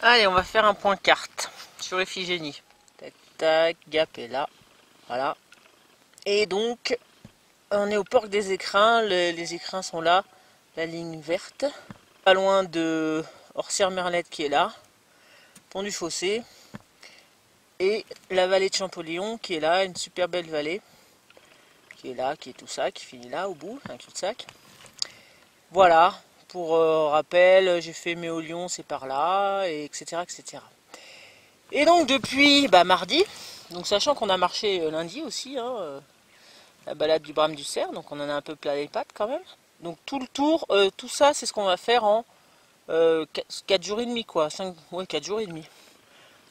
Allez, on va faire un point carte sur Iphigénie. Tac, tac, Gap est là. Voilà. Et donc, on est au Parc des Écrins. Les écrins sont là. La ligne verte. Pas loin de Orsières-Merlette qui est là. Pont du Fossé. Et la vallée de Champollion qui est là. Une super belle vallée. Qui est là, qui est tout ça, qui finit là au bout, un cul-de-sac. Voilà. Pour rappel, j'ai fait Méolion, c'est par là, et etc., etc. Et donc depuis mardi, donc sachant qu'on a marché lundi aussi, hein, la balade du Brame du Cerf, donc on en a un peu plein les pattes quand même. Donc tout le tour, tout ça c'est ce qu'on va faire en 4 jours et demi quoi, 4 jours et demi.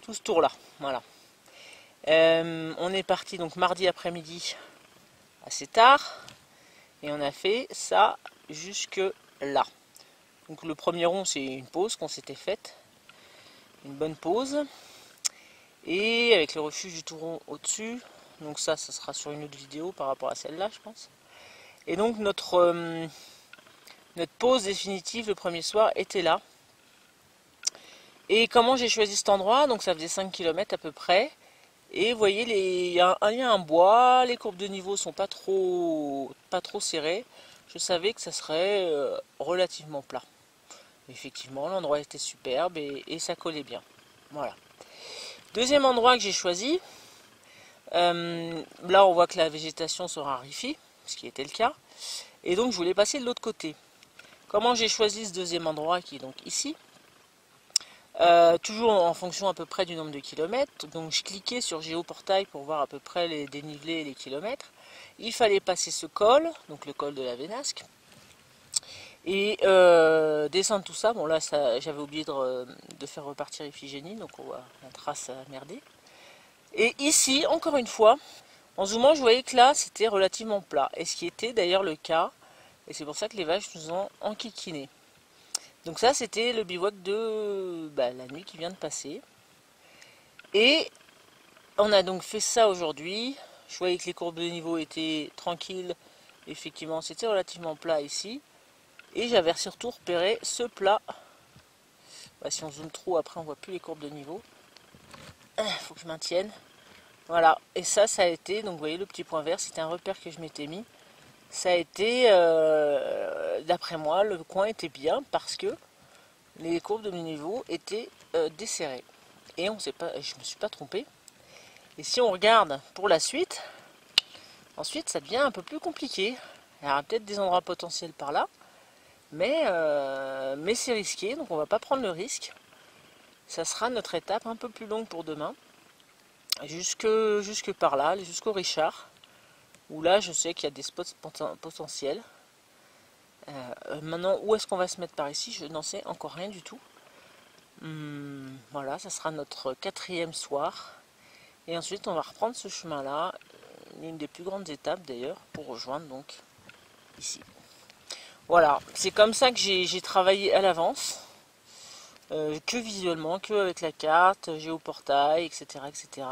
Tout ce tour là, voilà. On est parti donc mardi après-midi assez tard, et on a fait ça jusque là. Donc le premier rond c'est une pause qu'on s'était faite, une bonne pause. Et avec le refuge du Touron au-dessus. Donc ça sera sur une autre vidéo par rapport à celle-là, je pense. Et donc notre pause définitive le premier soir était là. Et comment j'ai choisi cet endroit? Donc ça faisait 5 km à peu près. Et vous voyez, il y a un bois, les courbes de niveau sont pas trop serrées. Je savais que ça serait relativement plat. Effectivement, l'endroit était superbe et ça collait bien. Voilà. Deuxième endroit que j'ai choisi, là on voit que la végétation se raréfie, ce qui était le cas, et donc je voulais passer de l'autre côté. Comment j'ai choisi ce deuxième endroit qui est donc ici? Toujours en fonction à peu près du nombre de kilomètres, donc je cliquais sur Géoportail pour voir à peu près les dénivelés et les kilomètres. Il fallait passer ce col, donc le col de la Vénasque, et descendre tout ça. Bon là j'avais oublié de faire repartir Iphigénie, donc on voit la trace à merder. Et ici, encore une fois, en zoomant, je voyais que là, c'était relativement plat. Et ce qui était d'ailleurs le cas. Et c'est pour ça que les vaches nous ont enquiquiné. Donc ça, c'était le bivouac de la nuit qui vient de passer. Et on a donc fait ça aujourd'hui. Je voyais que les courbes de niveau étaient tranquilles. Effectivement, c'était relativement plat ici. Et j'avais surtout repéré ce plat. Si on zoome trop, après on voit plus les courbes de niveau. Faut que je maintienne. Voilà, et ça a été, donc vous voyez le petit point vert, c'était un repère que je m'étais mis. Ça a été, d'après moi, le coin était bien parce que les courbes de niveau étaient desserrées. Et je ne me suis pas trompé. Et si on regarde pour la suite, ensuite ça devient un peu plus compliqué. Il y aura peut-être des endroits potentiels par là, mais c'est risqué, donc on va pas prendre le risque. Ça sera notre étape un peu plus longue pour demain. Jusque par là, jusqu'au Richard, où là je sais qu'il y a des spots potentiels. Maintenant, où est-ce qu'on va se mettre par ici? Je n'en sais encore rien du tout. Voilà, ça sera notre 4e soir. Et ensuite, on va reprendre ce chemin-là, l'une des plus grandes étapes d'ailleurs, pour rejoindre donc ici. Voilà, c'est comme ça que j'ai travaillé à l'avance. Que visuellement, que avec la carte, géoportail, etc., etc.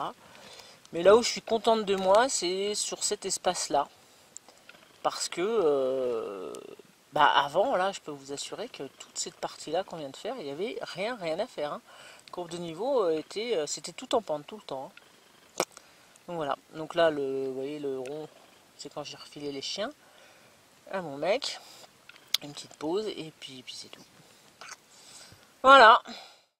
Mais là où je suis contente de moi, c'est sur cet espace-là. Parce que avant, là, je peux vous assurer que toute cette partie-là qu'on vient de faire, il n'y avait rien à faire. Hein. La courbe de niveau c'était tout en pente tout le temps. Hein. Donc voilà. Donc là, vous voyez le rond, c'est quand j'ai refilé les chiens à mon mec. Une petite pause et puis c'est tout. Voilà.